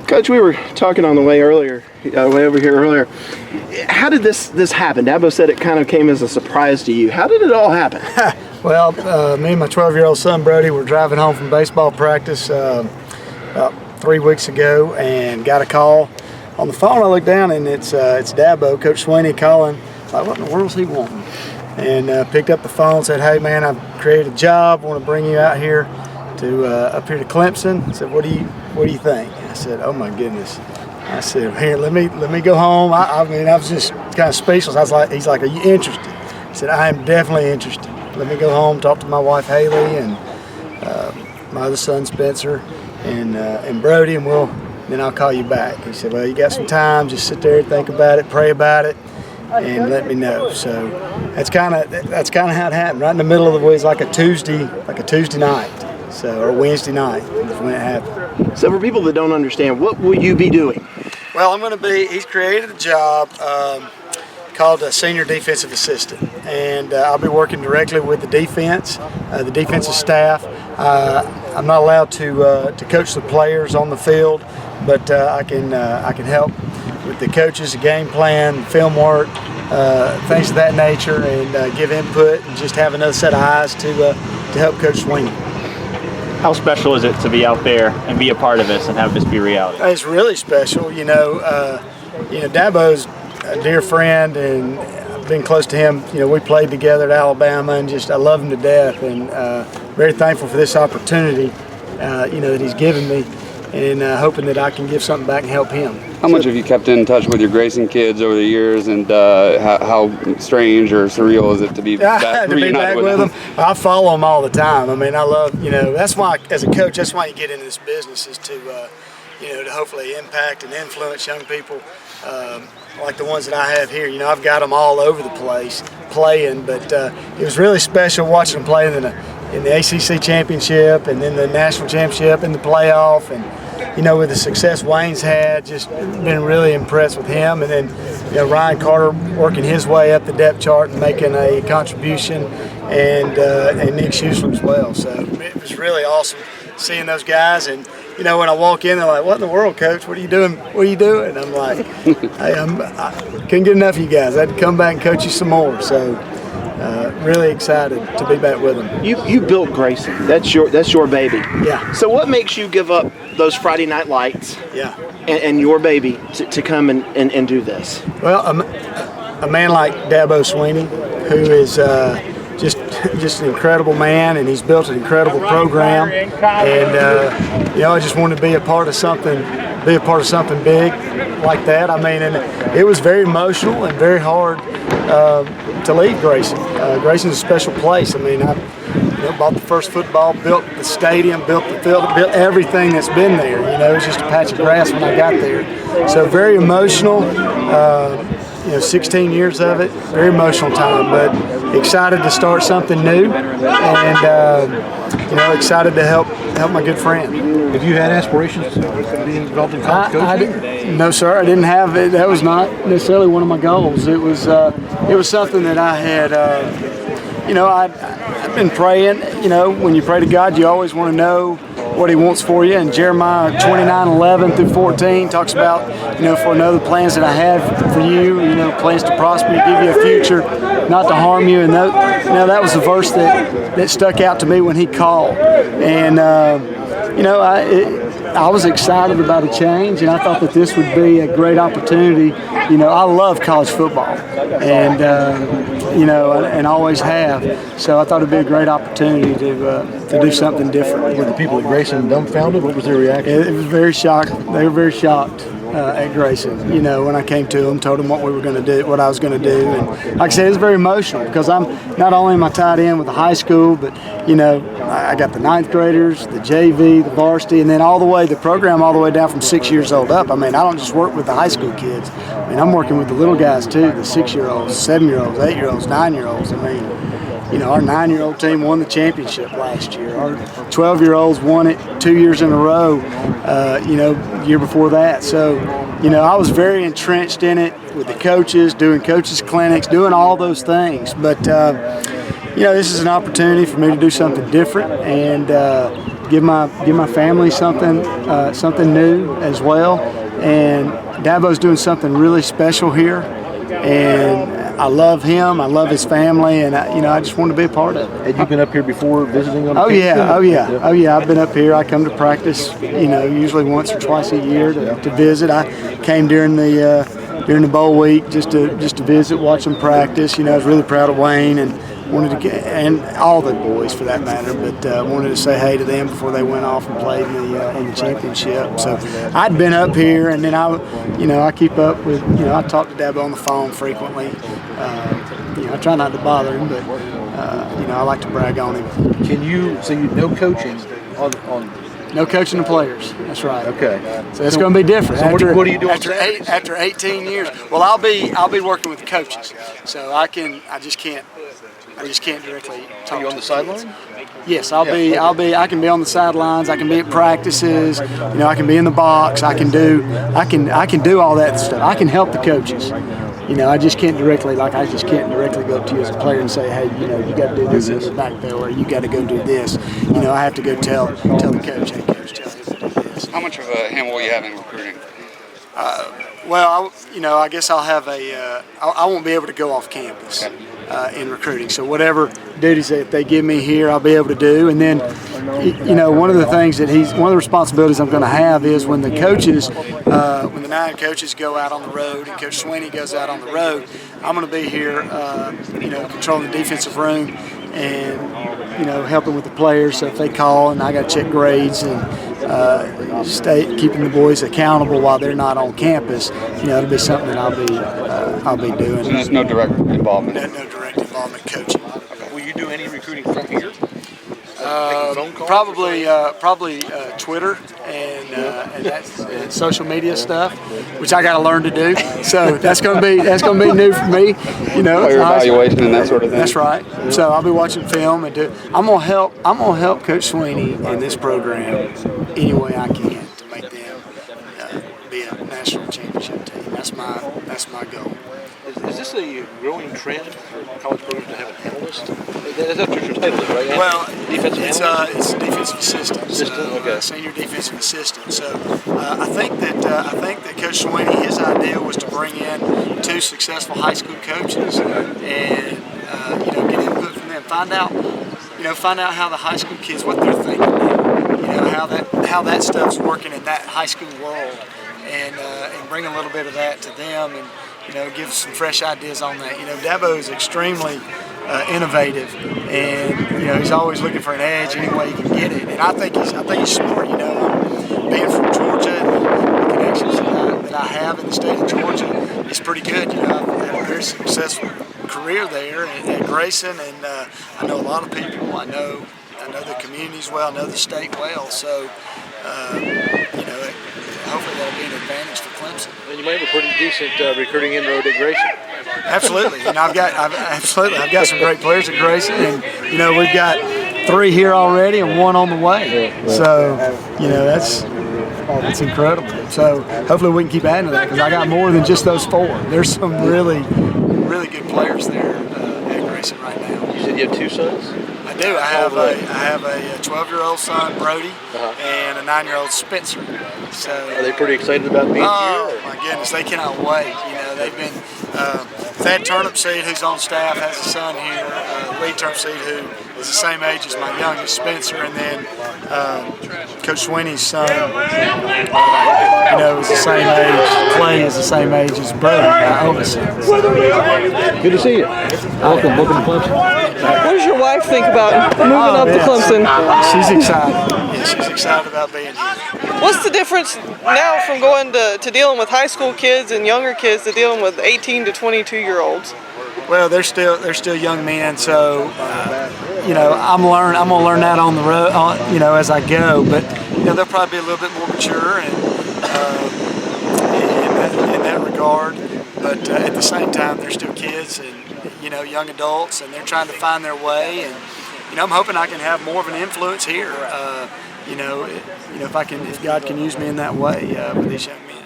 Coach, we were talking on the way over here earlier. How did this happen? Dabo said it kind of came as a surprise to you. How did it all happen? Well, me and my 12-year-old son Brody were driving home from baseball practice about 3 weeks ago and got a call on the phone. I looked down and it's Dabo, Coach Sweeney calling. Like, what in the world is he wanting? And picked up the phone and said, "Hey man, I've created a job. I want to bring you out here to up here to Clemson." I said, "What do you think?" I said, "Oh my goodness." I said, "Here, let me go home." I mean, I was just kind of speechless. He's like, "Are you interested?" I said, "I am definitely interested. Let me go home, talk to my wife Haley and my other son Spencer and Brody, and then I'll call you back." He said, "Well, you got some time. Just sit there, think about it, pray about it, and let me know." So that's kind of how it happened. Right in the middle of the week, like a Tuesday night, or Wednesday night is when it happened. So for people that don't understand, what will you be doing? Well, he's created a job called a senior defensive assistant, and I'll be working directly with the defensive staff. I'm not allowed to coach the players on the field, but I can help with the coaches, the game plan, film work, things of that nature, and give input and just have another set of eyes to help Coach Sweeney. How special is it to be out there and be a part of this and have this be reality? It's really special. Dabo's a dear friend, and I've been close to him. We played together at Alabama, and I love him to death, and very thankful for this opportunity, that he's given me, and hoping that I can give something back and help him. How much have you kept in touch with your Grayson kids over the years, and how strange or surreal is it to be back with them? I follow them all the time. I mean, I love, that's why, as a coach, that's why you get into this business, is to hopefully impact and influence young people like the ones that I have here. I've got them all over the place playing, but it was really special watching them play in the ACC championship and then the national championship and the playoff, and with the success Wayne's had, just been really impressed with him. And then Ryan Carter working his way up the depth chart and making a contribution, and Nick Schuster as well. So it was really awesome seeing those guys. And when I walk in, they're like, "What in the world, Coach? What are you doing? What are you doing?" I'm like, "Hey, I couldn't get enough of you guys. I had to come back and coach you some more." So really excited to be back with them. You built Grayson. That's your baby. Yeah. So what makes you give up those Friday night lights? Yeah. And your baby to come and do this? Well, a man like Dabo Sweeney, who is just an incredible man, and he's built an incredible program, and I just wanted to be a part of something big like that. I mean, and it was very emotional and very hard to leave Grayson. Grayson's a special place. I mean, I bought the first football, built the stadium, built the field, built everything that's been there. It was just a patch of grass when I got there. So very emotional. 16 years of it, very emotional time, but excited to start something new, and excited to help my good friend. Have you had aspirations to be involved in college coaching? No, sir, I didn't have it. That was not necessarily one of my goals. It was something that I had. I've been praying. When you pray to God, you always want to know what he wants for you, and Jeremiah 29:11-14 talks about, "For I know the plans that I have for you, plans to prosper you, give you a future, not to harm you." And that was the verse that stuck out to me when he called, and I was excited about a change, and I thought that this would be a great opportunity. I love college football, and and always have. So I thought it'd be a great opportunity to do something different. Were the people at Grayson dumbfounded? What was their reaction? It was very shocked. They were very shocked at Grayson. When I came to them, told them what I was going to do, and like I said, it's very emotional because I'm not only am I tied in with the high school, but I got the 9th graders, the JV, the varsity, and then the program all the way down from 6 years old up. I mean, I don't just work with the high school kids. I mean, I'm working with the little guys too, the 6-year-olds, 7-year-olds, 8-year-olds, 9-year-olds. I mean, our 9-year-old team won the championship last year. Our 12-year-olds won it 2 years in a row, the year before that. So, I was very entrenched in it with the coaches, doing coaches clinics, doing all those things. But, this is an opportunity for me to do something different and give my family something new as well. And Dabo's doing something really special here, and I love him. I love his family, and I just want to be a part of it. Had you been up here before visiting on? Oh yeah. I've been up here. I come to practice, usually once or twice a year to visit. I came during the bowl week just to visit, watch them practice. I was really proud of Wayne and wanted to and all the boys for that matter, but wanted to say hey to them before they went off and played in the championship. So I'd been up here, and then I keep up with I talk to Dabo on the phone frequently. I try not to bother him, but I like to brag on him. So you know coaching on No coaching the players. That's right. Okay. So it's going to be different. So what do you do after 18 years? Well, I'll be working with coaches, so I just can't directly talk. Are you on the sideline? Yes, I can be on the sidelines. I can be at practices. I can be in the box. I can do all that stuff. I can help the coaches. I just can't directly go up to you as a player and say, hey, you got to do this in the backfield, or you got to go do this. I have to go tell the coach, hey, coach, tell him to do this. How much of a hand will you have in recruiting? Well, I guess I'll have I won't be able to go off campus in recruiting. So whatever duties that they give me here, I'll be able to do. And then, one of the responsibilities I'm going to have is when the coaches, when the 9 coaches go out on the road and Coach Sweeney goes out on the road, I'm going to be here, controlling the defensive room and, helping with the players. So if they call and I got to check grades and keeping the boys accountable while they're not on campus, it'll be something that I'll be doing. So there's no direct involvement. No direct involvement coaching. Will you do any recruiting from here? Probably Twitter and that's social media stuff, which I got to learn to do. So that's gonna be new for me. Player evaluation and that sort of thing. That's right. So I'll be watching film and I'm gonna help Coach Sweeney in this program any way I can to make them be a national championship team. That's my goal. Is this a growing trend for college programs to have an analyst? That's what your title is, right? Well, defensive analyst? It's defensive assistant. Okay. Senior defensive assistant. So I think that Coach Sweeney, his idea was to bring in 2 successful high school coaches and get input from them, find out how the high school kids, what they're thinking, how that stuff's working in that high school world, and bring a little bit of that to them and give some fresh ideas on that. Dabo is extremely innovative, and he's always looking for an edge any way he can get it. And I think he's smart. Being from Georgia and the connections that I have in the state of Georgia, it's pretty good. I've had a very successful career there at Grayson, and I know a lot of people. I know the communities well. I know the state well. So hopefully that'll be an advantage for Clemson. And you might have a pretty decent recruiting inroad at Grayson. Absolutely, and I've got some great players at Grayson, and we've got 3 here already and 1 on the way. So that's incredible. So hopefully we can keep adding to that, because I got more than just those 4. There's some really good players there at Grayson right now. You said you have 2 sons? I do. I have a 12-year-old son, Brody, and a 9-year-old Spencer. So are they pretty excited about being here? Oh my goodness, they cannot wait. They've been. Thad Turnipseed, who's on staff, has a son here. Lee Turnipseed, who is the same age as my youngest, Spencer, and then Coach Sweeney's son, is the same age. Clay is the same age as Brody, my oldest son. Good to see you. Welcome to Clemson. What does your wife think about moving up to Clemson? She's excited. Yeah, she's excited about being here. What's the difference now from going to dealing with high school kids and younger kids to dealing with 18 to 22-year-olds? Well, they're still young men, so I'm gonna learn that on the road, as I go. But they'll probably be a little bit more mature and in that regard. But at the same time, they're still kids and young adults, and they're trying to find their way. And I'm hoping I can have more of an influence here. If God can use me in that way with these young men.